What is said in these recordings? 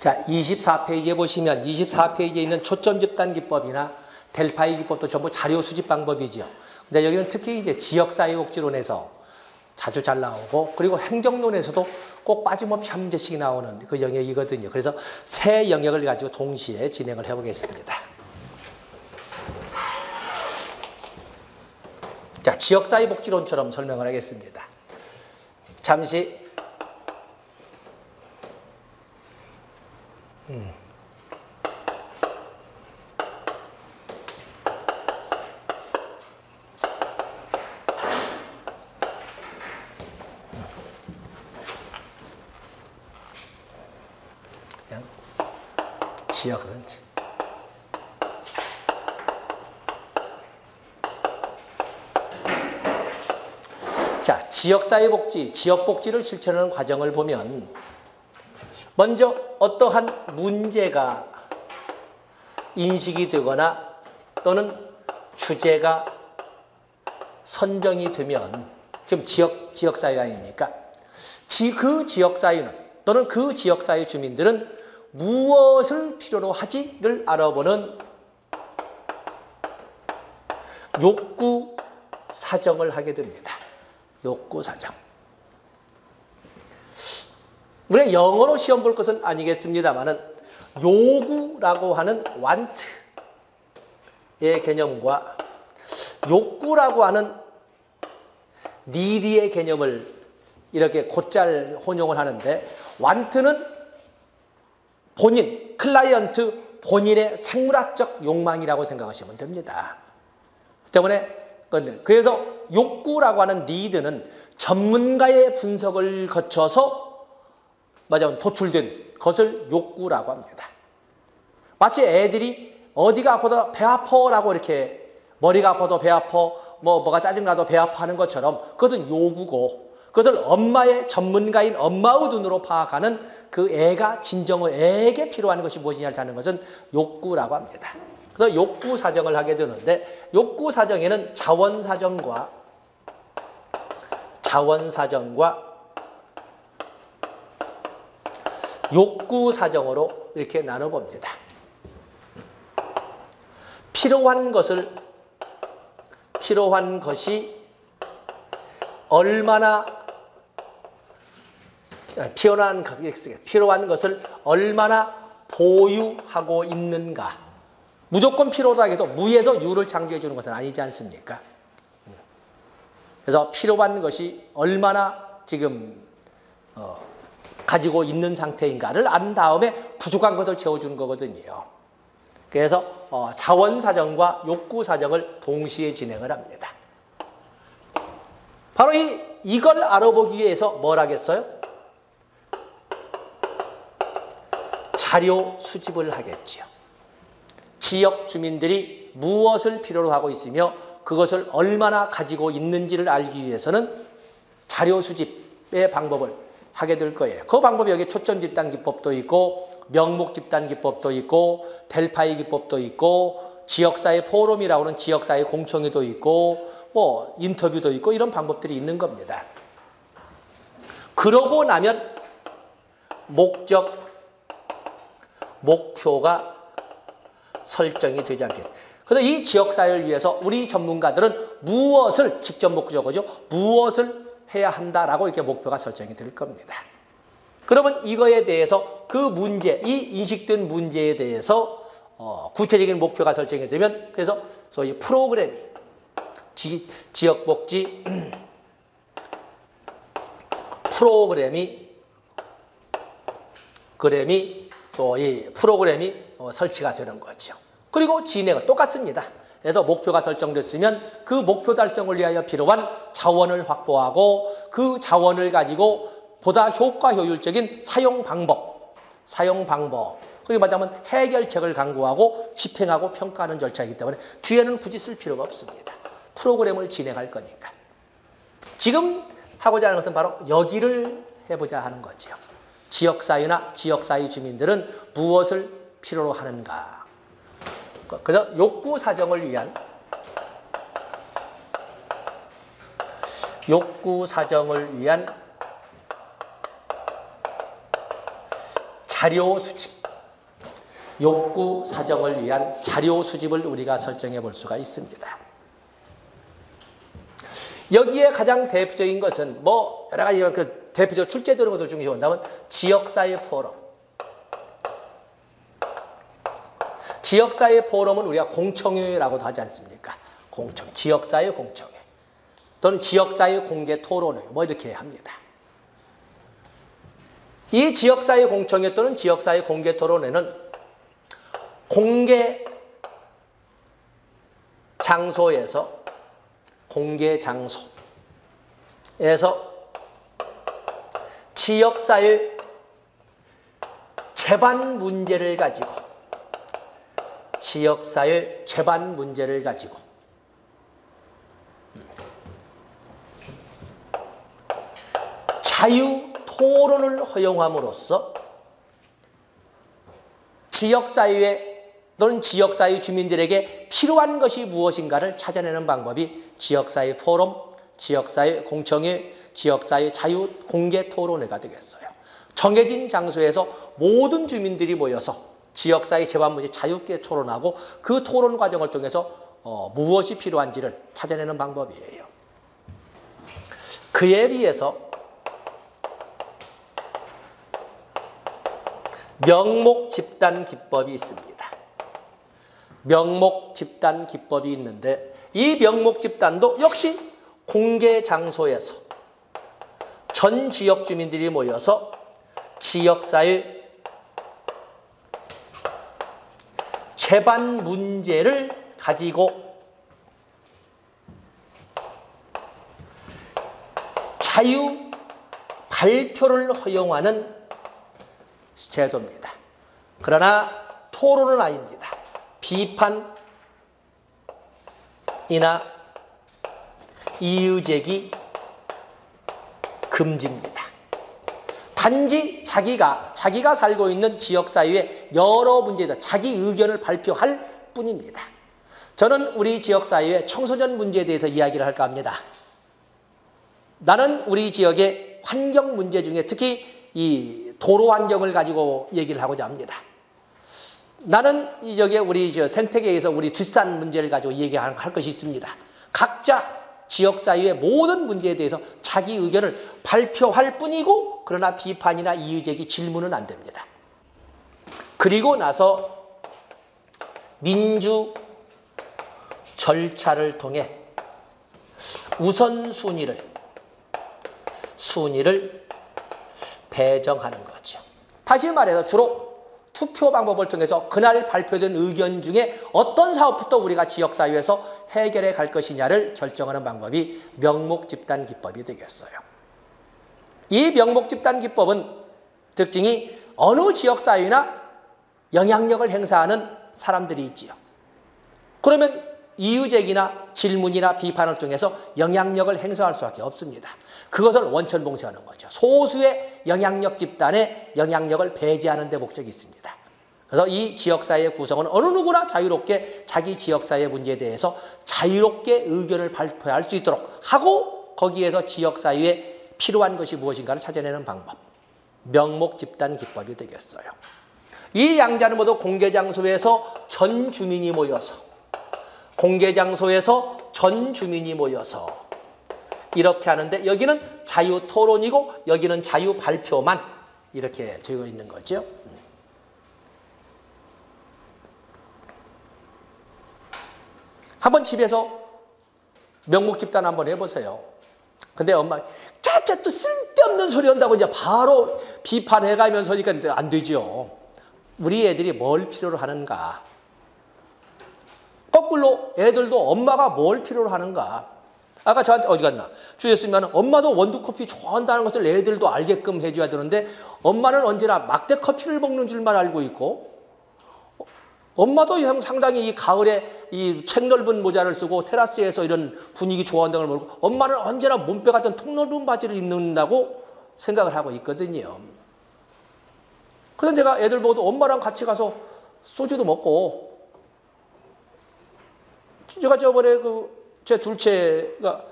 자, 24페이지에 보시면 24페이지에 있는 초점 집단 기법이나 델파이 기법도 전부 자료 수집 방법이지요. 근데 여기는 특히 이제 지역사회복지론에서 자주 잘 나오고, 그리고 행정론에서도 꼭 빠짐없이 한 문제씩 나오는 그 영역이거든요. 그래서 세 영역을 가지고 동시에 진행을 해보겠습니다. 자, 지역사회복지론처럼 설명을 하겠습니다. 잠시 그냥 지역은 자, 지역사회복지, 지역복지를 실천하는 과정을 보면 먼저 어떠한 문제가 인식이 되거나 또는 주제가 선정이 되면 지금 지역사회 아닙니까? 그 지역사회는 또는 그 지역사회 주민들은 무엇을 필요로 하지를 알아보는 욕구 사정을 하게 됩니다. 욕구 사정. 우리가 영어로 시험 볼 것은 아니겠습니다만은 요구라고 하는 want의 개념과 욕구라고 하는 need의 개념을 이렇게 곧잘 혼용을 하는데, want는 본인, 클라이언트 본인의 생물학적 욕망이라고 생각하시면 됩니다. 때문에 그래서 욕구라고 하는 need는 전문가의 분석을 거쳐서 도출된 것을 욕구라고 합니다. 마치 애들이 어디가 아파도 배 아파라고 이렇게 머리가 아파도 배 아파, 뭐가 짜증나도 배 아파하는 것처럼 그것은 요구고, 그것을 엄마의 전문가인 엄마의 눈으로 파악하는 그 애가 진정으로 애에게 필요한 것이 무엇이냐를 찾는 것은 욕구라고 합니다. 그래서 욕구 사정을 하게 되는데, 욕구 사정에는 자원 사정과 욕구 사정으로 이렇게 나눠봅니다. 필요한 것이 얼마나 필요한 것을 얼마나 보유하고 있는가. 무조건 필요하다 해도 무에서 유를 창조해 주는 것은 아니지 않습니까? 그래서 필요한 것이 얼마나 지금 가지고 있는 상태인가를 안 다음에 부족한 것을 채워주는 거거든요. 그래서 자원 사정과 욕구 사정을 동시에 진행을 합니다. 바로 이걸 알아보기 위해서 뭘 하겠어요? 자료 수집을 하겠지요. 지역 주민들이 무엇을 필요로 하고 있으며 그것을 얼마나 가지고 있는지를 알기 위해서는 자료 수집의 방법을 하게 될 거예요. 그 방법이 여기 초점 집단 기법도 있고, 명목 집단 기법도 있고, 델파이 기법도 있고, 지역사회 포럼이라고 하는 지역사회 공청회도 있고, 인터뷰도 있고, 이런 방법들이 있는 겁니다. 그러고 나면 목표가 설정이 되지 않겠습니까? 그래서 이 지역사회를 위해서 우리 전문가들은 무엇을, 직접 목적어죠, 무엇을 해야 한다라고 이렇게 목표가 설정이 될 겁니다. 그러면 이거에 대해서 그 문제, 이 인식된 문제에 대해서 구체적인 목표가 설정이 되면, 그래서 소위 프로그램이, 지역복지 프로그램이 설치가 되는 거죠. 그리고 진행은 똑같습니다. 그래서 목표가 설정됐으면 그 목표 달성을 위하여 필요한 자원을 확보하고, 그 자원을 가지고 보다 효과 효율적인 사용 방법, 그리고 말하자면 해결책을 강구하고 집행하고 평가하는 절차이기 때문에 뒤에는 굳이 쓸 필요가 없습니다. 프로그램을 진행할 거니까. 지금 하고자 하는 것은 바로 여기를 해보자 하는 거죠. 지역사회나 지역사회 주민들은 무엇을 필요로 하는가. 그래서 욕구 사정을 위한 자료 수집, 욕구 사정을 위한 자료 수집을 우리가 설정해 볼 수가 있습니다. 여기에 가장 대표적인 것은 뭐 여러 가지 그 대표적 출제되는 것들 중에서 본다면 지역사회 포럼. 지역사회 포럼은 우리가 공청회라고도 하지 않습니까? 공청, 지역사회 공청회 또는 지역사회 공개 토론회 뭐 이렇게 합니다. 이 지역사회 공청회 또는 지역사회 공개 토론회는 공개 장소에서 지역사회 재반 문제를 가지고 자유 토론을 허용함으로써 지역사회 또는 지역사회 주민들에게 필요한 것이 무엇인가를 찾아내는 방법이 지역사회 포럼, 지역사회 공청회, 지역사회 자유 공개 토론회가 되겠어요. 정해진 장소에서 모든 주민들이 모여서 지역사회 재반 문제 자유롭게 토론하고 그 토론 과정을 통해서 무엇이 필요한지를 찾아내는 방법이에요. 그에 비해서 명목 집단 기법이 있습니다. 명목 집단 기법이 있는데 이 명목 집단도 역시 공개 장소에서 전 지역 주민들이 모여서 지역사회 재반 문제를 가지고 자유 발표를 허용하는 제도입니다. 그러나 토론은 아닙니다. 비판이나 이의제기 금지입니다. 단지 자기가 살고 있는 지역사회의 여러 문제에 자기 의견을 발표할 뿐입니다. 저는 우리 지역사회의 청소년 문제에 대해서 이야기를 할까 합니다. 나는 우리 지역의 환경 문제 중에 특히 이 도로 환경을 가지고 얘기를 하고자 합니다. 나는 여기에 우리 생태계에서 우리 뒷산 문제를 가지고 얘기할 것이 있습니다. 각자 지역사회의 모든 문제에 대해서 자기 의견을 발표할 뿐이고 그러나 비판이나 이의제기 질문은 안 됩니다. 그리고 나서 민주 절차를 통해 우선순위를 배정하는 거죠. 다시 말해서 주로 투표 방법을 통해서 그날 발표된 의견 중에 어떤 사업부터 우리가 지역사회에서 해결해 갈 것이냐를 결정하는 방법이 명목집단기법이 되겠어요. 이 명목집단기법은 특징이 어느 지역사회나 영향력을 행사하는 사람들이 있지요. 그러면 이의제기나 질문이나 비판을 통해서 영향력을 행사할 수밖에 없습니다. 그것을 원천봉쇄하는 거죠. 소수의 영향력 집단의 영향력을 배제하는 데 목적이 있습니다. 그래서 이 지역사회의 구성은 어느 누구나 자유롭게 자기 지역사회 문제에 대해서 자유롭게 의견을 발표할 수 있도록 하고 거기에서 지역사회에 필요한 것이 무엇인가를 찾아내는 방법. 명목집단기법이 되겠어요. 이 양자는 모두 공개장소에서 전 주민이 모여서 이렇게 하는데 여기는 자유토론이고 여기는 자유발표만 이렇게 되어 있는 거죠. 한번 집에서 명목집단 한번 해보세요. 근데 엄마 짜짜 또 쓸데없는 소리 한다고 이제 바로 비판해가면서 하니까 안 되죠. 우리 애들이 뭘 필요로 하는가. 거꾸로 애들도 엄마가 뭘 필요로 하는가. 아까 저한테 어디 갔나. 주셨으면 엄마도 원두커피 좋아한다는 것을 애들도 알게끔 해줘야 되는데 엄마는 언제나 막대커피를 먹는 줄만 알고 있고 엄마도 상당히 이 가을에 이 책 넓은 모자를 쓰고 테라스에서 이런 분위기 좋아한다는 걸 모르고 엄마는 언제나 몸빼 같은 통 넓은 바지를 입는다고 생각을 하고 있거든요. 그래서 내가 애들 보고도 엄마랑 같이 가서 소주도 먹고 제가 저번에 제 둘째가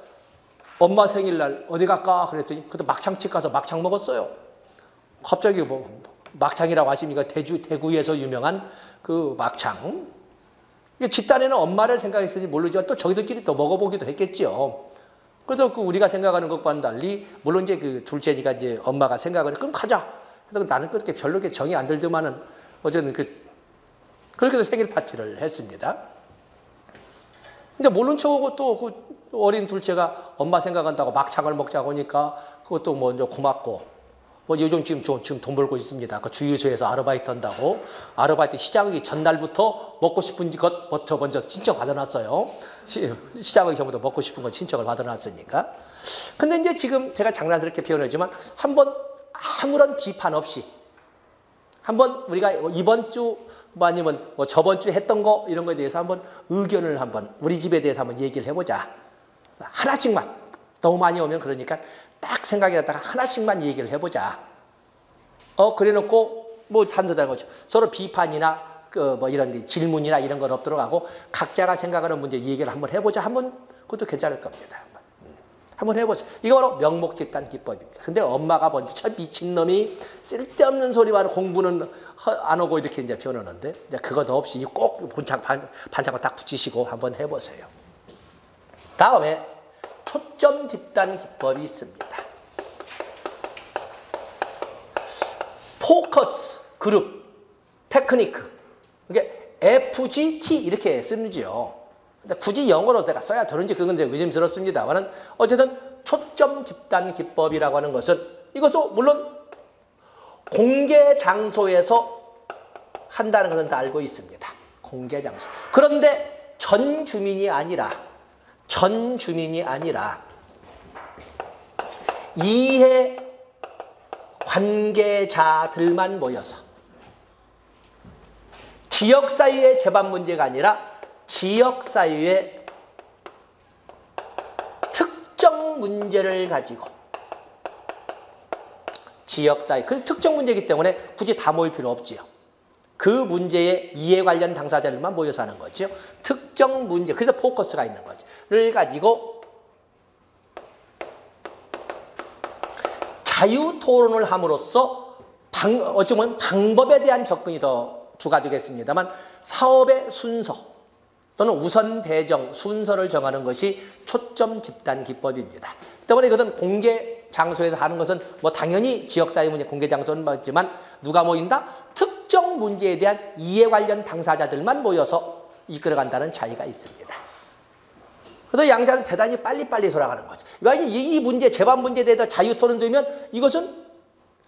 엄마 생일날 어디 갈까 그랬더니 그때 막창집 가서 막창 먹었어요. 갑자기 막창이라고 하십니까? 대구에서 유명한 그 막창. 집단에는 엄마를 생각했을지 모르지만 또 저희들끼리 또 먹어보기도 했겠죠. 그래서 그 우리가 생각하는 것과는 달리 물론 이제 그 둘째니까 이제 엄마가 생각을 그럼 가자. 그래서 나는 그렇게 별로 정이 안 들더만은 어쨌든 그렇게 해서 생일 파티를 했습니다. 근데 모른 척하고 또 그 어린 둘째가 엄마 생각한다고 막창을 먹자고 하니까 그것도 먼저 고맙고 뭐 요즘 지금 돈 벌고 있습니다. 그 주유소에서 아르바이트 한다고 아르바이트 시작하기 전날부터 먹고 싶은 것부터 먼저 신청 받아놨어요. 시작하기 전부터 먹고 싶은 건 신청을 받아놨으니까. 근데 이제 지금 제가 장난스럽게 표현하지만 한번 아무런 비판 없이 한번 우리가 이번 주 아니면 뭐 저번 주에 했던 거 이런 거에 대해서 한번 의견을 한번 우리 집에 대해서 한번 얘기를 해보자. 하나씩만 너무 많이 오면 그러니까 딱 생각이 났다가 하나씩만 얘기를 해보자. 그래놓고 뭐 단서다는 거죠. 서로 비판이나 뭐 이런 질문이나 이런 건 없도록 하고 각자가 생각하는 문제 얘기를 한번 해보자. 한번 그것도 괜찮을 겁니다. 한번 해보세요. 이거 바로 명목집단 기법입니다. 근데 엄마가 먼저 참 미친놈이 쓸데없는 소리만 공부는 안 하고 이렇게 이제 표현하는데 이제 그것 없이 꼭 반창고 딱 붙이시고 한번 해보세요. 다음에 초점 집단 기법이 있습니다. 포커스, 그룹, 테크니크. 이게 FGT 이렇게 쓰는지요. 근데 굳이 영어로 내가 써야 되는지 그건 이제 의심스럽습니다만은 어쨌든 초점 집단 기법이라고 하는 것은 이것도 물론 공개 장소에서 한다는 것은 다 알고 있습니다. 공개 장소. 그런데 전 주민이 아니라 이해 관계자들만 모여서 지역 사유의 재반 문제가 아니라 지역 사유의 특정 문제를 가지고 지역 사유, 그 특정 문제이기 때문에 굳이 다 모일 필요 없지요. 그 문제에 이해 관련 당사자들만 모여서 하는 거죠. 특정 문제, 그래서 포커스가 있는 거죠.를 가지고 자유 토론을 함으로써 어쩌면 방법에 대한 접근이 더 주가 되겠습니다만 사업의 순서 또는 우선 배정 순서를 정하는 것이 초점 집단 기법입니다. 때문에 이것은 공개 장소에서 하는 것은 뭐 당연히 지역사회 문제 공개 장소는 맞지만 누가 모인다? 특정 문제에 대한 이해 관련 당사자들만 모여서 이끌어간다는 차이가 있습니다. 그래서 양자는 대단히 빨리빨리 돌아가는 거죠. 이 문제, 재반 문제에 대해서 자유 토론되면 이것은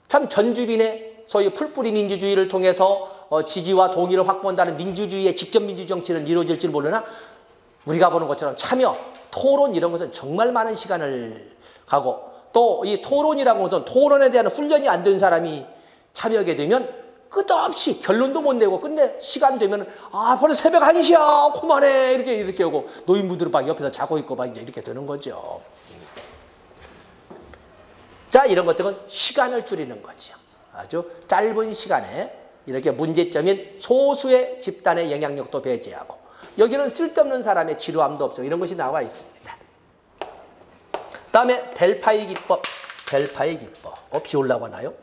참 전 주민의 소위 풀뿌리 민주주의를 통해서 지지와 동의를 확보한다는 민주주의의 직접 민주 정치는 이루어질지 모르나 우리가 보는 것처럼 참여, 토론 이런 것은 정말 많은 시간을 가고 또 이 토론이라고 하면 토론에 대한 훈련이 안 된 사람이 참여하게 되면 끝없이 결론도 못 내고 끝내 시간 되면 벌써 새벽 1시야 그만해 이렇게 하고 노인분들은 막 옆에서 자고 있고 막 이제 이렇게 되는 거죠. 자, 이런 것들은 시간을 줄이는 거죠. 아주 짧은 시간에 이렇게 문제점인 소수의 집단의 영향력도 배제하고 여기는 쓸데없는 사람의 지루함도 없어 이런 것이 나와 있습니다. 다음에 델파이 기법. 비 올라고 하나요?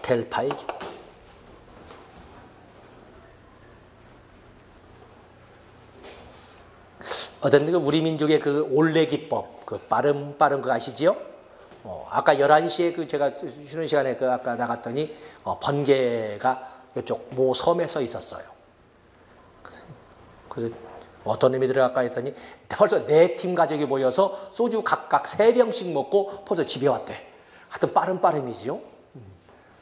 델파이 기법. 어떤 우리 민족의 그 올레 기법, 그 빠른 거 아시지요? 아까 11시에 제가 쉬는 시간에 아까 나갔더니 번개가 이쪽 모 섬에 서 있었어요. 그래서 어떤 놈이 들어갈까 했더니 벌써 4팀 가족이 모여서 소주 각각 3병씩 먹고 벌써 집에 왔대. 하여튼 빠름이지요.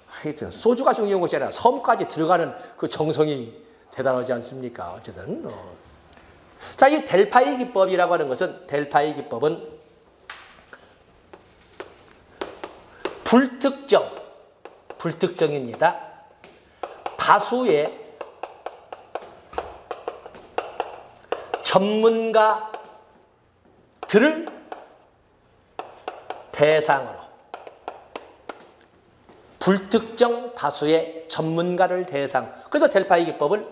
하여튼 소주가 중요한 것이 아니라 섬까지 들어가는 그 정성이 대단하지 않습니까? 어쨌든. 자, 이 델파이 기법이라고 하는 것은 델파이 기법은 불특정입니다. 다수의 전문가들을 대상으로 불특정 다수의 전문가를 대상. 그래서 델파이 기법을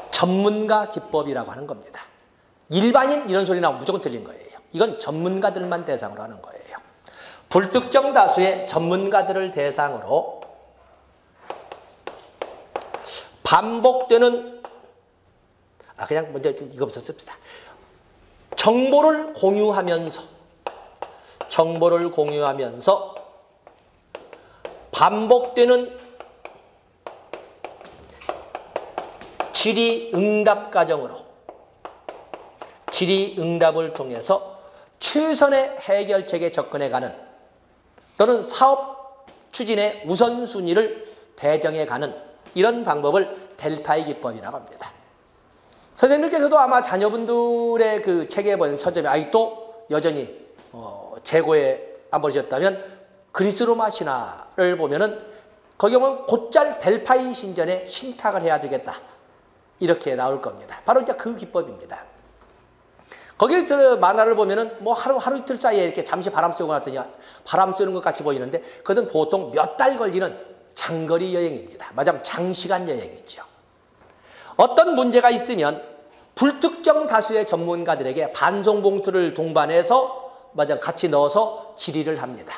전문가 기법이라고 하는 겁니다. 일반인 이런 소리 나오면 무조건 틀린 거예요. 이건 전문가들만 대상으로 하는 거예요. 불특정 다수의 전문가들을 대상으로 반복되는 그냥 먼저 이거부터 씁시다. 정보를 공유하면서 반복되는 질의응답 과정으로 질의응답을 통해서 최선의 해결책에 접근해가는 또는 사업 추진의 우선순위를 배정해가는 이런 방법을 델파이 기법이라고 합니다. 선생님께서도 아마 자녀분들의 그 책에 보는 초점이 아직도 여전히 재고에 안 보셨다면 그리스 로마 신화를 보면은 거기 보면 곧잘 델파이 신전에 신탁을 해야 되겠다 이렇게 나올 겁니다. 바로 이제 그 기법입니다. 거기 만화를 보면은 뭐 하루 이틀 사이에 이렇게 잠시 바람 쐬고 났더니 바람 쐬는 것 같이 보이는데 그것은 보통 몇 달 걸리는 장거리 여행입니다. 말하자면 장시간 여행이죠. 어떤 문제가 있으면 불특정 다수의 전문가들에게 반송 봉투를 동반해서 같이 넣어서 질의를 합니다.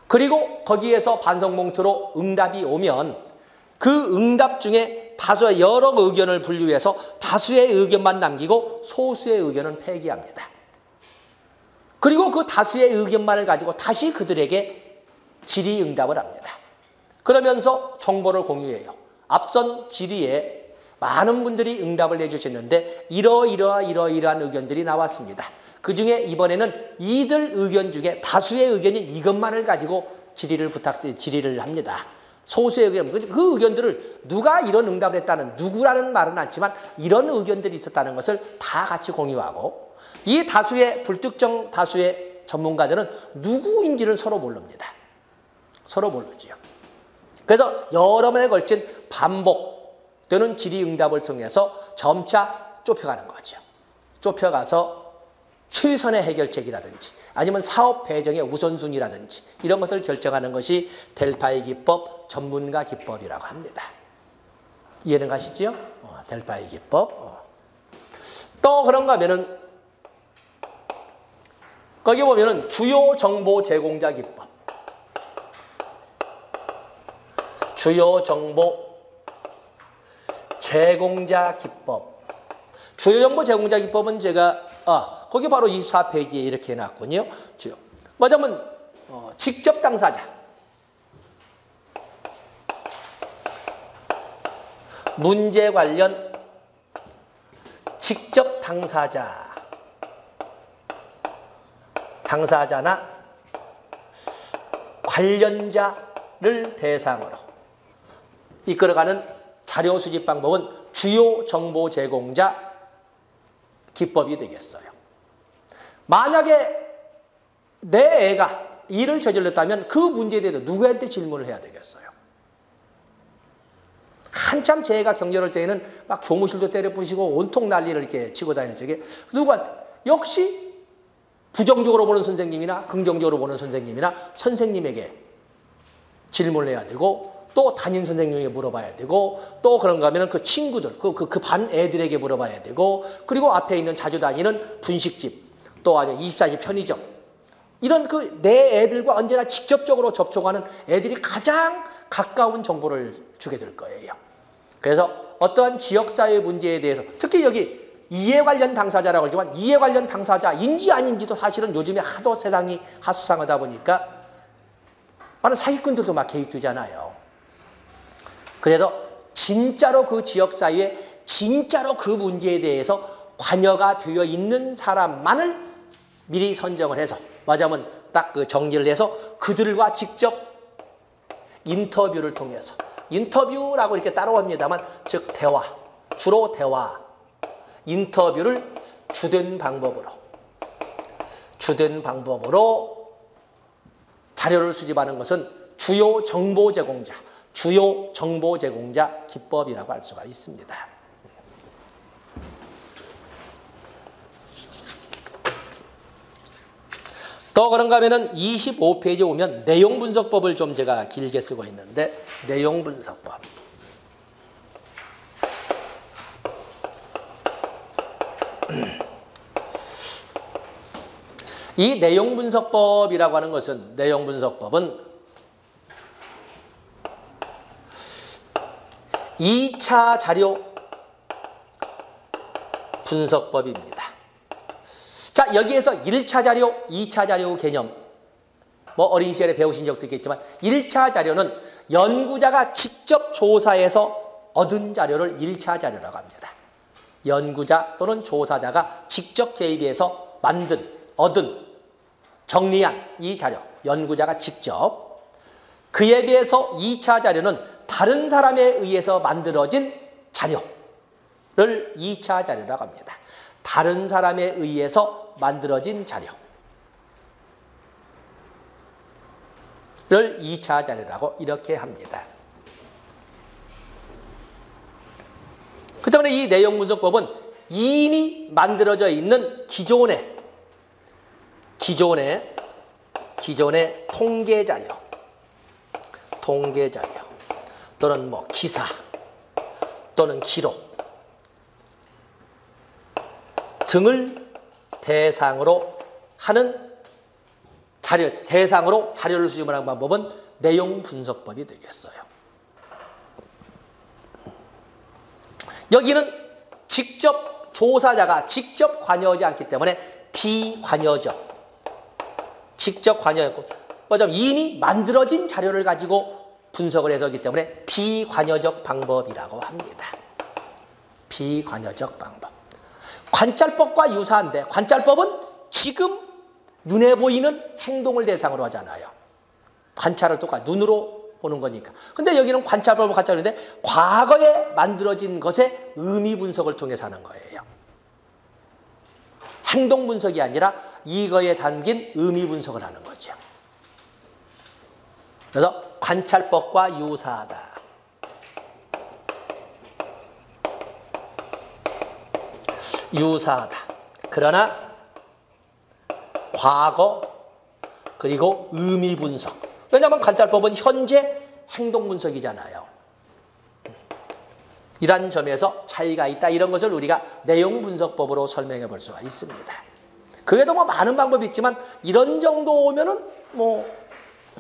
그리고 거기에서 반송 봉투로 응답이 오면 그 응답 중에 다수의 여러 의견을 분류해서 다수의 의견만 남기고 소수의 의견은 폐기합니다. 그리고 그 다수의 의견만을 가지고 다시 그들에게 질의응답을 합니다. 그러면서 정보를 공유해요. 앞선 질의에 많은 분들이 응답을 해주셨는데 이러이러한 의견들이 나왔습니다. 그중에 이번에는 이들 의견 중에 다수의 의견인 이것만을 가지고 질의를 합니다. 소수의 의견, 그 의견들을 누가 이런 응답을 했다는 누구라는 말은 않지만 이런 의견들이 있었다는 것을 다 같이 공유하고 이 다수의 불특정 다수의 전문가들은 누구인지는 서로 모릅니다. 서로 모르지요. 그래서 여러 번에 걸친 반복되는 질의응답을 통해서 점차 좁혀가는 거죠. 좁혀가서 최선의 해결책이라든지 아니면 사업 배정의 우선순위라든지 이런 것들을 결정하는 것이 델파이 기법, 전문가 기법이라고 합니다. 이해는 가시죠? 델파이 기법. 또 그런가 하면은 거기 보면은 주요 정보 제공자 기법. 주요 정보 제공자 기법. 주요 정보 제공자 기법은 제가 거기 바로 24페이지에 이렇게 해놨군요. 뭐냐면 직접 당사자, 문제 관련 직접 당사자나 관련자를 대상으로 이끌어가는 자료 수집 방법은 주요 정보 제공자 기법이 되겠어요. 만약에 내 애가 일을 저질렀다면 그 문제에 대해서 누구한테 질문을 해야 되겠어요? 한참 제 애가 격렬할 때에는 막 교무실도 때려 부시고 온통 난리를 이렇게 치고 다닐 적에 누구한테? 역시 부정적으로 보는 선생님이나 긍정적으로 보는 선생님이나 선생님에게 질문을 해야 되고 또 담임 선생님에게 물어봐야 되고 또 그런가 하면 그 친구들, 그 반 애들에게 물어봐야 되고 그리고 앞에 있는 자주 다니는 분식집 또 아니 24시 편의점 이런 그 내 애들과 언제나 직접적으로 접촉하는 애들이 가장 가까운 정보를 주게 될 거예요. 그래서 어떠한 지역사회 문제에 대해서 특히 여기 이해 관련 당사자라고 하지만 이해 관련 당사자인지 아닌지도 사실은 요즘에 하도 세상이 하수상하다 보니까 많은 사기꾼들도 막 개입되잖아요. 그래서 진짜로 그 지역사회에 진짜로 그 문제에 대해서 관여가 되어 있는 사람만을 미리 선정을 해서 말하자면 딱 그 정리를 해서 그들과 직접 인터뷰를 통해서 인터뷰라고 이렇게 따로 합니다만 즉 대화, 주로 대화, 인터뷰를 주된 방법으로 자료를 수집하는 것은 주요 정보 제공자 기법이라고 할 수가 있습니다. 또 그런가 하면은 25페이지에 오면 내용 분석법을 좀 제가 길게 쓰고 있는데 내용 분석법. 이 내용분석법이라고 하는 것은, 내용분석법은 2차 자료 분석법입니다. 자, 여기에서 1차 자료, 2차 자료 개념, 뭐 어린 시절에 배우신 적도 있겠지만 1차 자료는 연구자가 직접 조사해서 얻은 자료를 1차 자료라고 합니다. 연구자 또는 조사자가 직접 개입해서 얻은, 정리한 이 자료, 연구자가 직접. 그에 비해서 2차 자료는 다른 사람에 의해서 만들어진 자료를 2차 자료라고 합니다. 다른 사람에 의해서 만들어진 자료를 2차 자료라고 이렇게 합니다. 그 때문에 이 내용분석법은 이미 만들어져 있는 기존의 통계 자료 또는 뭐 기사 또는 기록 등을 대상으로 자료를 수집하는 방법은 내용 분석법이 되겠어요. 여기는 조사자가 직접 관여하지 않기 때문에 직접 관여했고, 이미 만들어진 자료를 가지고 분석을 해서기 때문에 비관여적 방법이라고 합니다. 비관여적 방법. 관찰법과 유사한데, 관찰법은 지금 눈에 보이는 행동을 대상으로 하잖아요. 관찰을 눈으로 보는 거니까. 근데 여기는 관찰법을 관찰하는데 과거에 만들어진 것의 의미 분석을 통해서 하는 거예요. 행동 분석이 아니라 이거에 담긴 의미 분석을 하는 거죠. 그래서 관찰법과 유사하다. 그러나 과거 그리고 의미 분석. 왜냐하면 관찰법은 현재 행동 분석이잖아요. 이런 점에서 차이가 있다. 이런 것을 우리가 내용 분석법으로 설명해 볼 수가 있습니다. 그 외에도 뭐 많은 방법이 있지만 이런 정도 오면은 뭐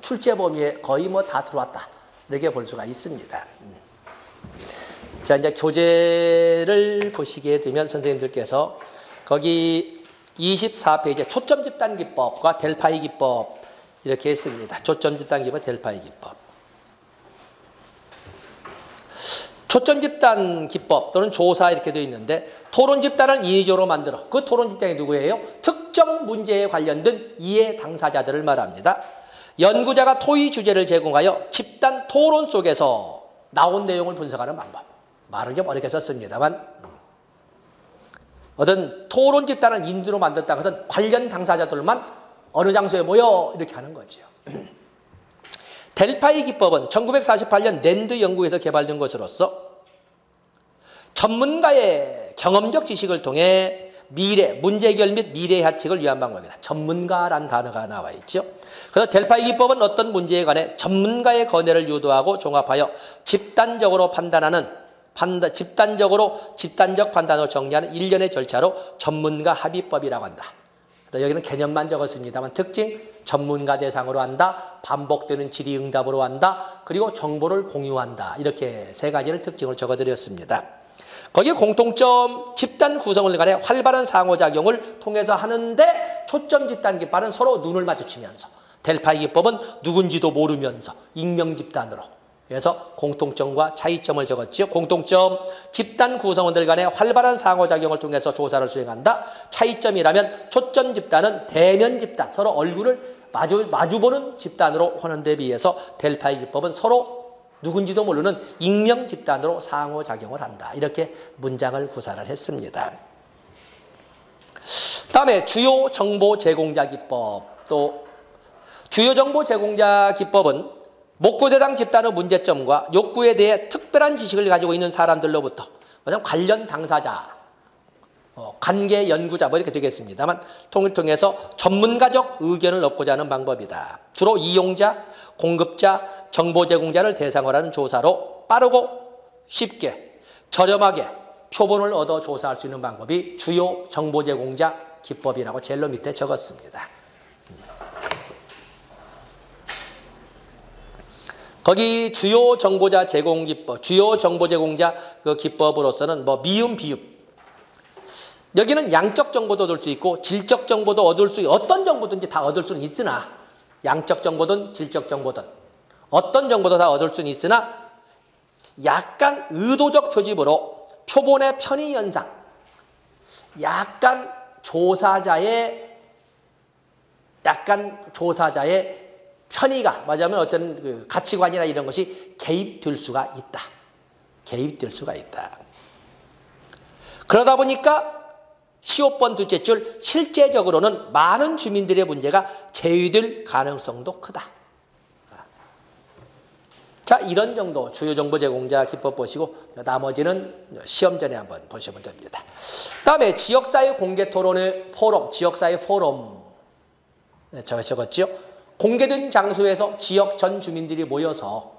출제 범위에 거의 뭐 다 들어왔다. 이렇게 볼 수가 있습니다. 자, 이제 교재를 보시게 되면 선생님들께서 거기 24페이지에 초점 집단 기법과 델파이 기법 이렇게 했습니다. 초점 집단 기법, 델파이 기법. 초점 집단 기법 또는 조사 이렇게 되어 있는데, 토론 집단을 인위적으로 만들어. 그 토론 집단이 누구예요? 특정 문제에 관련된 이해 당사자들을 말합니다. 연구자가 토의 주제를 제공하여 집단 토론 속에서 나온 내용을 분석하는 방법. 말을 좀 어렵게 썼습니다만, 어떤 토론 집단을 인위로 만들었다. 그것은 관련 당사자들만 어느 장소에 모여 이렇게 하는 거죠. 델파이 기법은 1948년 랜드 연구에서 개발된 것으로서 전문가의 경험적 지식을 통해 문제 해결 및 미래 해책을 위한 방법입니다. 전문가란 단어가 나와 있죠. 그래서 델파이 기법은 어떤 문제에 관해 전문가의 건의를 유도하고 종합하여 집단적 판단으로 정리하는 일련의 절차로 전문가 합의법이라고 한다. 여기는 개념만 적었습니다만 특징, 전문가 대상으로 한다, 반복되는 질의응답으로 한다, 그리고 정보를 공유한다. 이렇게 세 가지를 특징을 적어드렸습니다. 거기에 공통점, 집단 구성을 간에 활발한 상호작용을 통해서 하는데, 초점 집단 기법은 서로 눈을 마주치면서, 델파이 기법은 누군지도 모르면서 익명 집단으로. 그래서 공통점과 차이점을 적었지요. 공통점, 집단 구성원들 간의 활발한 상호작용을 통해서 조사를 수행한다. 차이점이라면 초점 집단은 대면 집단, 서로 얼굴을 마주보는 집단으로 하는 데 비해서 델파이 기법은 서로 누군지도 모르는 익명 집단으로 상호작용을 한다. 이렇게 문장을 구사를 했습니다. 다음에 주요 정보 제공자 기법. 또 주요 정보 제공자 기법은 목고대상 집단의 문제점과 욕구에 대해 특별한 지식을 가지고 있는 사람들로부터 관련 당사자, 관계 연구자 뭐 이렇게 되겠습니다만 통해서 전문가적 의견을 얻고자 하는 방법이다. 주로 이용자, 공급자, 정보 제공자를 대상으로 하는 조사로 빠르고 쉽게 저렴하게 표본을 얻어 조사할 수 있는 방법이 주요 정보 제공자 기법이라고 제일 밑에 적었습니다. 거기 주요 정보자 제공 기법, 주요 정보 제공자 그 기법으로서는 뭐 미음, 비읍. 여기는 양적 정보도 얻을 수 있고 질적 정보도 얻을 수 있고 어떤 정보든지 다 얻을 수는 있으나 양적 정보든 질적 정보든 어떤 정보도 다 얻을 수는 있으나 약간 의도적 표집으로 표본의 편의 현상, 약간 조사자의 편의가 맞으면 어떤 그 가치관이나 이런 것이 개입될 수가 있다. 개입될 수가 있다. 그러다 보니까 15번 둘째 줄 실제적으로는 많은 주민들의 문제가 제외될 가능성도 크다. 자, 이런 정도 주요 정보 제공자 기법 보시고 나머지는 시험 전에 한번 보시면 됩니다. 다음에 지역사회 공개 토론의 포럼, 지역사회 포럼. 네, 제가 적었죠. 공개된 장소에서 지역 전 주민들이 모여서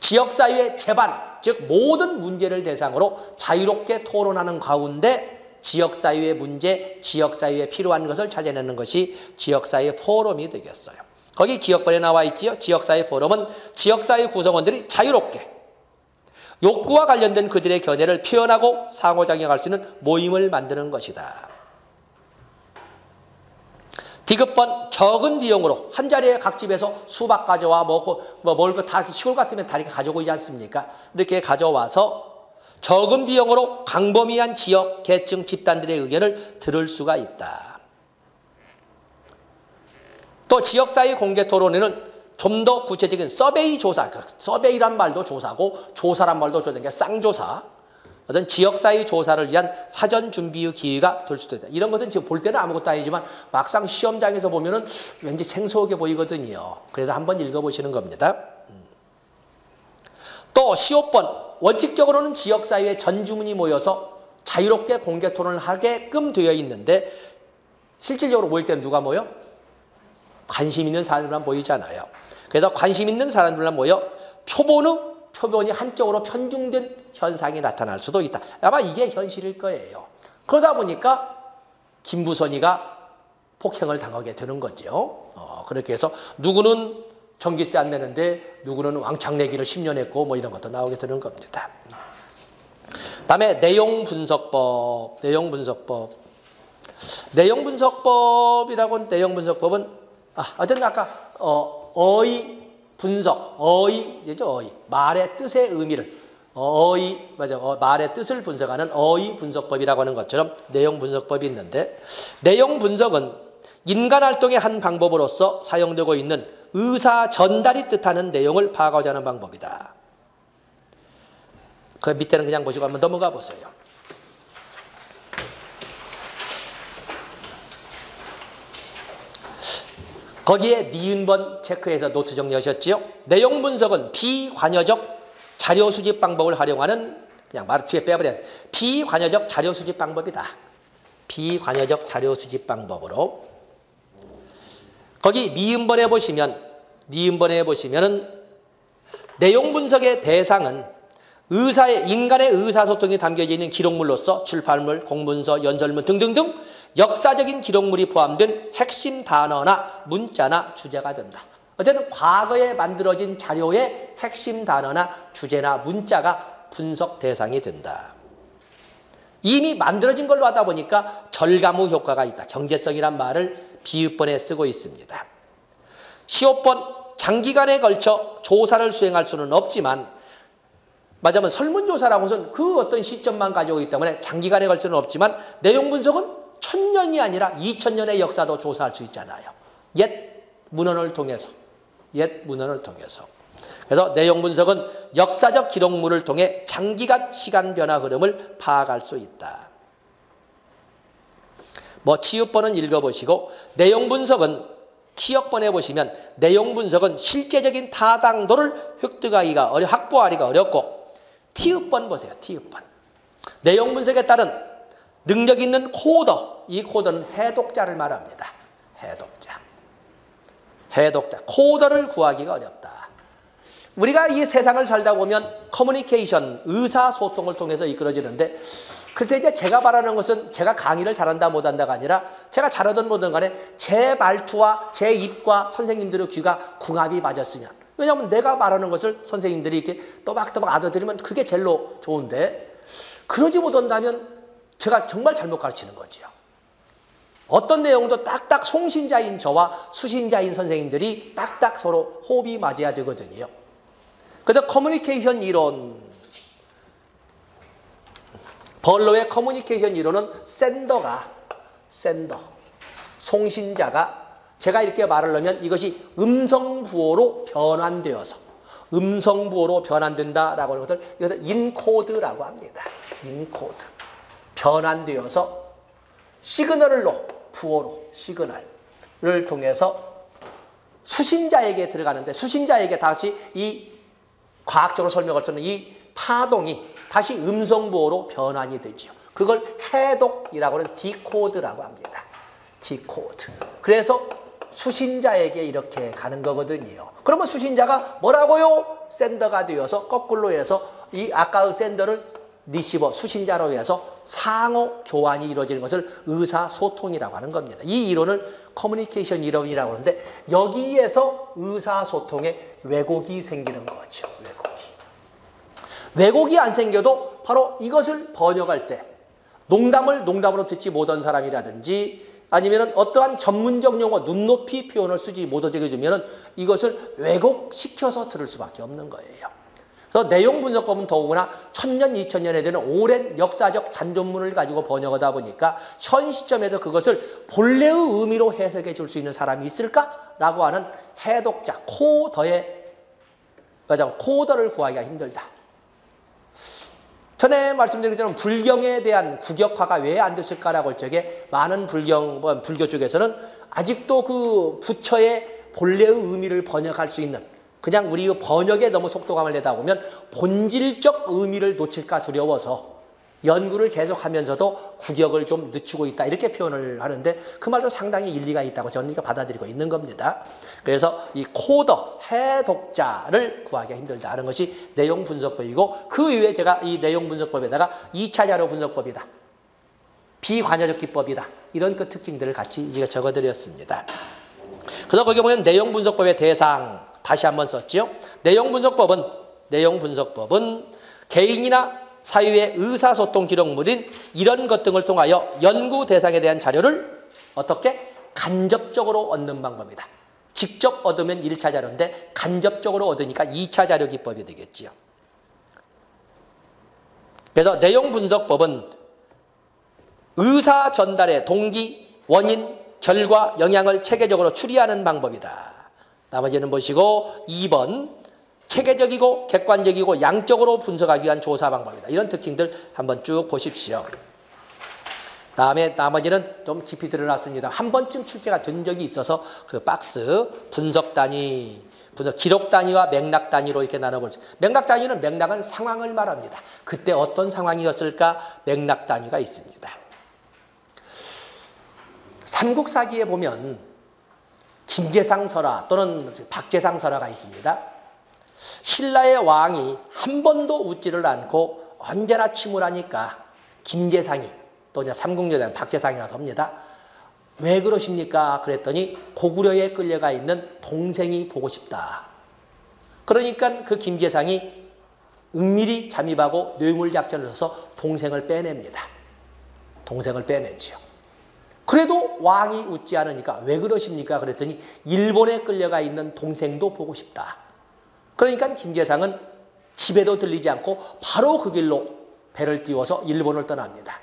지역사회의 제반, 즉 모든 문제를 대상으로 자유롭게 토론하는 가운데 지역사회의 문제, 지역사회에 필요한 것을 찾아내는 것이 지역사회 포럼이 되겠어요. 거기 기억본에 나와 있지요. 지역사회 포럼은 지역사회 구성원들이 자유롭게 욕구와 관련된 그들의 견해를 표현하고 상호작용할 수 있는 모임을 만드는 것이다. 디귿번 적은 비용으로 한 자리에 각 집에서 수박 가져와 먹을 다 시골 같으면 다 이렇게 가져오지 않습니까? 이렇게 가져와서 적은 비용으로 광범위한 지역, 계층, 집단들의 의견을 들을 수가 있다. 또 지역사회 공개 토론에는 좀 더 구체적인 서베이 조사, 서베이란 말도 조사고 조사란 말도 조사인 게 쌍조사, 어떤 지역사회 조사를 위한 사전 준비의 기회가 될 수도 있다. 이런 것은 지금 볼 때는 아무것도 아니지만 막상 시험장에서 보면은 왠지 생소하게 보이거든요. 그래서 한번 읽어보시는 겁니다. 또 15번 원칙적으로는 지역사회의 전 주민이 모여서 자유롭게 공개 토론을 하게끔 되어 있는데 실질적으로 모일 때는 누가 모여? 관심 있는 사람들만 모이잖아요. 그래서 관심 있는 사람들만 모여 표본이 한쪽으로 편중된 현상이 나타날 수도 있다. 아마 이게 현실일 거예요. 그러다 보니까 김부선이가 폭행을 당하게 되는 거죠. 그렇게 해서 누구는 전기세 안 내는데 누구는 왕창 내기를 10년 했고 뭐 이런 것도 나오게 되는 겁니다. 다음에 내용 분석법. 내용 분석법은 어쨌든 아까 어휘 분석, 어휘, 말의 뜻의 의미를, 말의 뜻을 분석하는 어휘 분석법이라고 하는 것처럼 내용 분석법이 있는데, 내용 분석은 인간 활동의 한 방법으로서 사용되고 있는 의사 전달이 뜻하는 내용을 파악하고자 하는 방법이다. 그 밑에는 그냥 보시고 한번 넘어가 보세요. 거기에 니은번 체크해서 노트 정리하셨지요? 내용 분석은 비관여적 자료 수집 방법을 활용하는, 그냥 말 뒤에 빼버려, 비관여적 자료 수집 방법이다. 비관여적 자료 수집 방법으로. 거기 니은번에 보시면은 내용 분석의 대상은 인간의 의사소통이 담겨져 있는 기록물로서 출판물, 공문서, 연설문 등등등 역사적인 기록물이 포함된 핵심 단어나 문자나 주제가 된다. 어쨌든 과거에 만들어진 자료의 핵심 단어나 주제나 문자가 분석 대상이 된다. 이미 만들어진 걸로 하다 보니까 절감후 효과가 있다. 경제성이란 말을 비읍번에 쓰고 있습니다. 15번 장기간에 걸쳐 조사를 수행할 수는 없지만, 맞으면 설문조사라고 해서는 그 어떤 시점만 가지고 있기 때문에 장기간에 걸쳐는 없지만 내용 분석은 1000년이 아니라 2000년의 역사도 조사할 수 있잖아요. 옛 문헌을 통해서. 그래서 내용 분석은 역사적 기록물을 통해 장기간 시간 변화 흐름을 파악할 수 있다. 치읓번은 읽어보시고, 내용 분석은 키역번에 보시면 내용 분석은 실제적인 타당도를 확보하기가 어렵고, 티읕번 보세요. 티읕번. 내용 분석에 따른 능력 있는 코더, 이 코더는 해독자를 말합니다. 해독자. 코더를 구하기가 어렵다. 우리가 이 세상을 살다 보면 커뮤니케이션, 의사소통을 통해서 이끌어지는데 그래서 이제 제가 말하는 것은 제가 강의를 잘한다 못한다가 아니라 제가 잘하든 못하든 간에 제 말투와 제 입과 선생님들의 귀가 궁합이 맞았으면, 왜냐하면 내가 말하는 것을 선생님들이 이렇게 또박또박 알아들으면 그게 제일 좋은데, 그러지 못한다면 제가 정말 잘못 가르치는 거지요. 어떤 내용도 딱딱 송신자인 저와 수신자인 선생님들이 딱딱 서로 호흡이 맞아야 되거든요. 그래서 커뮤니케이션 이론, 벌로의 커뮤니케이션 이론은 센더, 송신자가 제가 이렇게 말을 하면 이것이 음성부호로 변환된다라고 하는 것을 이것을 인코드라고 합니다. 인코드. 변환되어서 시그널을 통해서 수신자에게 들어가는데, 수신자에게 다시 이 과학적으로 설명할 수 없는 이 파동이 다시 음성보호로 변환이 되죠. 그걸 해독이라고 하는 디코드라고 합니다. 디코드. 그래서 수신자에게 이렇게 가는 거거든요. 그러면 수신자가 뭐라고요? 센더가 되어서 거꾸로 해서 이 아까의 센더를 리시버, 수신자로 해서 상호 교환이 이루어지는 것을 의사소통이라고 하는 겁니다. 이 이론을 커뮤니케이션 이론이라고 하는데, 여기에서 의사소통에 왜곡이 생기는 거죠. 왜곡이 안 생겨도 바로 이것을 번역할 때 농담을 농담으로 듣지 못한 사람이라든지 아니면 어떠한 전문적 용어, 눈높이 표현을 쓰지 못하게 되면 이것을 왜곡시켜서 들을 수밖에 없는 거예요. 그래서 내용 분석법은 더구나 1000년, 2000년에 되는 오랜 역사적 잔존문을 가지고 번역하다 보니까 현 시점에서 그것을 본래의 의미로 해석해 줄 수 있는 사람이 있을까라고 하는 해독자, 코더를 구하기가 힘들다. 전에 말씀드린 것처럼 불경에 대한 국역화가 왜 안 됐을까라고 할 적에 많은 불교 쪽에서는 아직도 그 부처의 본래의 의미를 번역할 수 있는, 그냥 우리 번역에 너무 속도감을 내다 보면 본질적 의미를 놓칠까 두려워서 연구를 계속하면서도 국역을 좀 늦추고 있다, 이렇게 표현을 하는데 그 말도 상당히 일리가 있다고 저는 이거 받아들이고 있는 겁니다. 그래서 이 코더, 해독자를 구하기가 힘들다는 것이 내용 분석법이고, 그 이후에 제가 이 내용 분석법에다가 2차 자료 분석법이다, 비관여적 기법이다, 이런 그 특징들을 같이 제가 적어드렸습니다. 그래서 거기 보면 내용 분석법의 대상 다시 한번 썼죠. 내용 분석법은 개인이나 사유의 의사소통 기록물인 이런 것 등을 통하여 연구 대상에 대한 자료를 어떻게? 간접적으로 얻는 방법이다. 직접 얻으면 1차 자료인데 간접적으로 얻으니까 2차 자료 기법이 되겠지요. 그래서 내용 분석법은 의사 전달의 동기, 원인, 결과, 영향을 체계적으로 추리하는 방법이다. 나머지는 보시고 2번 체계적이고 객관적이고 양적으로 분석하기 위한 조사 방법이다. 이런 특징들 한번 쭉 보십시오. 다음에 나머지는 좀 깊이 드러났습니다. 한 번쯤 출제가 된 적이 있어서 그 박스 분석 단위, 기록 단위와 맥락 단위로 이렇게 나눠보죠. 맥락 단위는 맥락은 상황을 말합니다. 그때 어떤 상황이었을까? 맥락 단위가 있습니다. 삼국사기에 보면 김제상 설화 또는 박제상 설화가 있습니다. 신라의 왕이 한 번도 웃지를 않고 언제나 침울하니까 김제상이, 또 이제 삼국여당 박제상이라고 합니다. 왜 그러십니까? 그랬더니 고구려에 끌려가 있는 동생이 보고 싶다. 그러니까 그 김제상이 은밀히 잠입하고 뇌물작전을 써서 동생을 빼냅니다. 동생을 빼내지요. 그래도 왕이 웃지 않으니까 왜 그러십니까? 그랬더니 일본에 끌려가 있는 동생도 보고 싶다. 그러니까 김제상은 집에도 들리지 않고 바로 그 길로 배를 띄워서 일본을 떠납니다.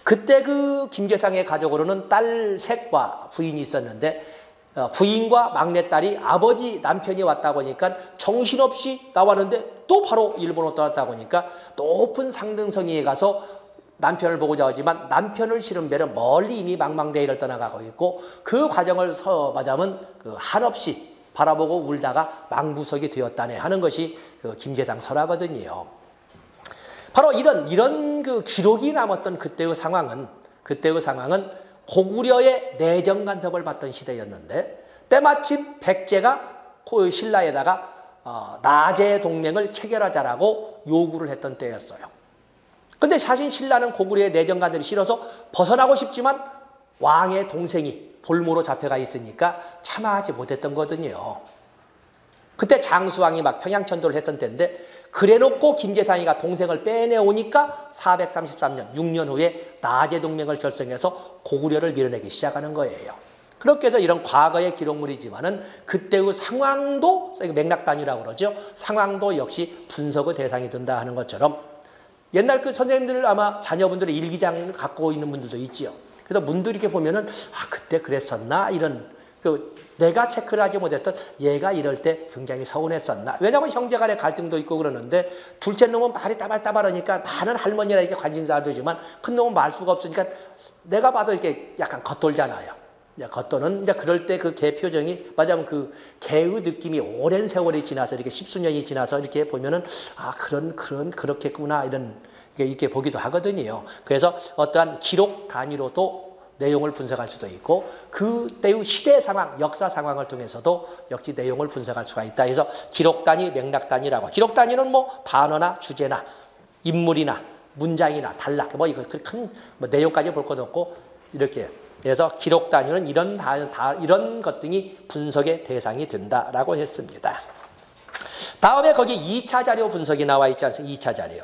그때 그 김제상의 가족으로는 딸 셋과 부인이 있었는데 부인과 막내딸이 아버지 남편이 왔다고 하니까 정신없이 나왔는데 또 바로 일본으로 떠났다고 하니까 높은 상등성이에 가서 남편을 보고자 하지만 남편을 실은 배는 멀리 이미 망망대해를 떠나가고 있고, 그 과정을 서마자면 그 한없이 바라보고 울다가 망부석이 되었다네 하는 것이 그 김제상 설화거든요. 바로 이런 그 기록이 남았던 그때의 상황은 고구려의 내정 간섭을 받던 시대였는데, 때마침 백제가 신라에다가 나제 동맹을 체결하자라고 요구를 했던 때였어요. 근데 사실 신라는 고구려의 내정관들이 싫어서 벗어나고 싶지만 왕의 동생이 볼모로 잡혀가 있으니까 참아하지 못했던 거거든요. 그때 장수왕이 막 평양천도를 했던 때인데 그래놓고 김재상이가 동생을 빼내오니까 433년 6년 후에 나제동맹을 결성해서 고구려를 밀어내기 시작하는 거예요. 그렇게 해서 이런 과거의 기록물이지만은 그때의 상황도 맥락단위라고 그러죠. 상황도 역시 분석의 대상이 된다 하는 것처럼 옛날 그 선생님들 아마 자녀분들의 일기장 갖고 있는 분들도 있지요. 그래서 문들 이렇게 보면은 아 그때 그랬었나 이런 내가 체크를 하지 못했던 얘가 이럴 때 굉장히 서운했었나. 왜냐하면 형제 간의 갈등도 있고 그러는데 둘째 놈은 말이 따발따발하니까 많은 할머니라 이렇게 관심사가 되지만 큰 놈은 말 수가 없으니까 내가 봐도 이렇게 약간 겉돌잖아요. 겉도는 이제 그럴 때 그 개 표정이 맞아면 그 개의 느낌이 오랜 세월이 지나서 이렇게 십수년이 지나서 이렇게 보면은 아 그렇겠구나 이렇게 보기도 하거든요. 그래서 어떠한 기록 단위로도 내용을 분석할 수도 있고 그때의 시대 상황, 역사 상황을 통해서도 역시 내용을 분석할 수가 있다. 그래서 기록 단위, 맥락 단위라고. 기록 단위는 뭐 단어나 주제나 인물이나 문장이나 단락 뭐 이거 큰 내용까지 볼 것도 없고 이렇게. 그래서 기록 단위는 이런 것 등이 분석의 대상이 된다라고 했습니다. 다음에 거기 2차 자료 분석이 나와 있지 않습니까? 2차 자료.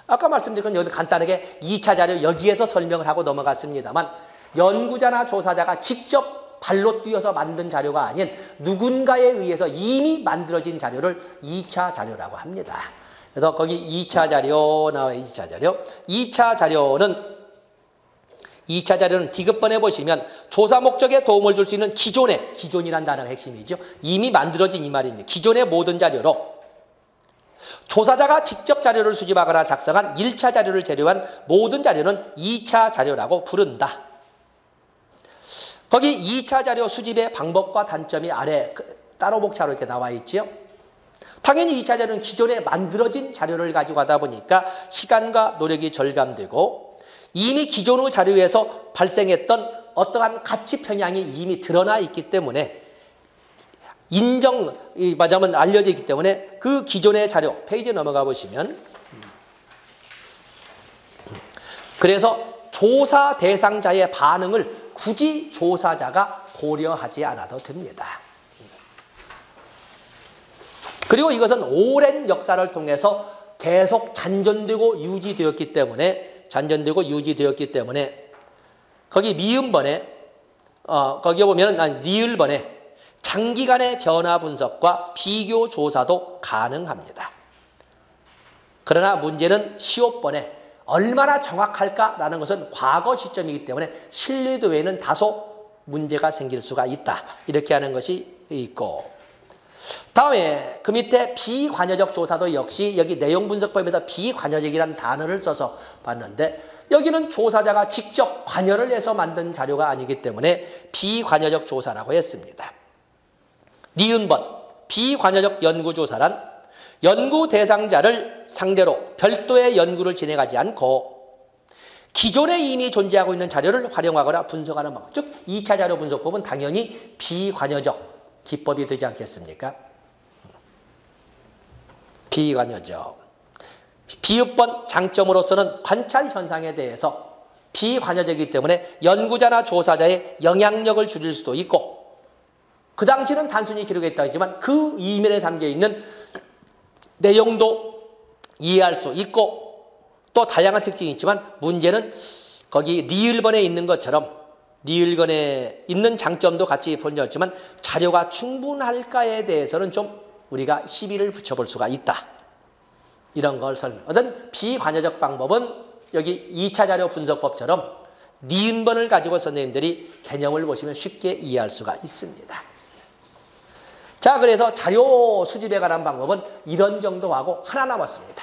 아까 말씀드린 건 여기 간단하게 2차 자료 여기에서 설명을 하고 넘어갔습니다만 연구자나 조사자가 직접 발로 뛰어서 만든 자료가 아닌 누군가에 의해서 이미 만들어진 자료를 2차 자료라고 합니다. 그래서 거기 2차 자료 나와요. 2차 자료. 2차 자료는 디귿번에 보시면 조사 목적에 도움을 줄 수 있는 기존이란 단어가 핵심이죠. 이미 만들어진 이 말입니다. 기존의 모든 자료로 조사자가 직접 자료를 수집하거나 작성한 1차 자료를 재료한 모든 자료는 2차 자료라고 부른다. 거기 2차 자료 수집의 방법과 단점이 아래 따로 목차로 이렇게 나와 있죠. 당연히 2차 자료는 기존에 만들어진 자료를 가지고 하다 보니까 시간과 노력이 절감되고 이미 기존의 자료에서 발생했던 어떠한 가치 편향이 이미 드러나 있기 때문에 맞으면 알려져 있기 때문에 그 기존의 자료 페이지 넘어가 보시면 그래서 조사 대상자의 반응을 굳이 조사자가 고려하지 않아도 됩니다. 그리고 이것은 오랜 역사를 통해서 계속 잔존되고 유지되었기 때문에 거기 미음번에 거기 보면 니을번에 장기간의 변화 분석과 비교 조사도 가능합니다. 그러나 문제는 시옷번에 얼마나 정확할까라는 것은 과거 시점이기 때문에 신뢰도에는 다소 문제가 생길 수가 있다. 이렇게 하는 것이 있고 다음에 그 밑에 비관여적 조사도 역시 여기 내용분석법에다 비관여적이라는 단어를 써서 봤는데 여기는 조사자가 직접 관여를 해서 만든 자료가 아니기 때문에 비관여적 조사라고 했습니다. 니은번 비관여적 연구조사란 연구 대상자를 상대로 별도의 연구를 진행하지 않고 기존에 이미 존재하고 있는 자료를 활용하거나 분석하는 방법. 즉 2차 자료 분석법은 당연히 비관여적 기법이 되지 않겠습니까? 비관여적. 비읍번 장점으로서는 관찰 현상에 대해서 비관여적이기 때문에 연구자나 조사자의 영향력을 줄일 수도 있고 그 당시는 단순히 기록했다 하지만 그 이면에 담겨있는 내용도 이해할 수 있고 또 다양한 특징이 있지만 문제는 거기 리을번에 있는 것처럼 리을번에 있는 장점도 같이 본받지만 자료가 충분할까에 대해서는 좀 우리가 시비를 붙여볼 수가 있다. 이런 걸 설명. 어떤 비관여적 방법은 여기 2차 자료 분석법처럼 니은번을 가지고 선생님들이 개념을 보시면 쉽게 이해할 수가 있습니다. 자, 그래서 자료 수집에 관한 방법은 이런 정도 하고 하나 남았습니다.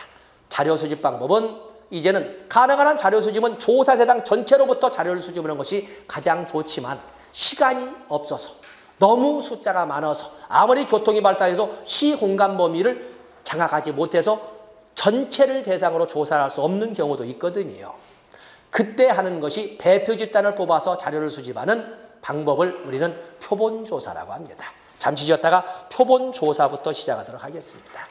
자료 수집 방법은 이제는 가능한 한 자료 수집은 조사 대상 전체로부터 자료를 수집하는 것이 가장 좋지만 시간이 없어서 너무 숫자가 많아서 아무리 교통이 발달해서 시 공간 범위를 장악하지 못해서 전체를 대상으로 조사할 수 없는 경우도 있거든요. 그때 하는 것이 대표 집단을 뽑아서 자료를 수집하는 방법을 우리는 표본조사라고 합니다. 잠시 쉬었다가 표본조사부터 시작하도록 하겠습니다.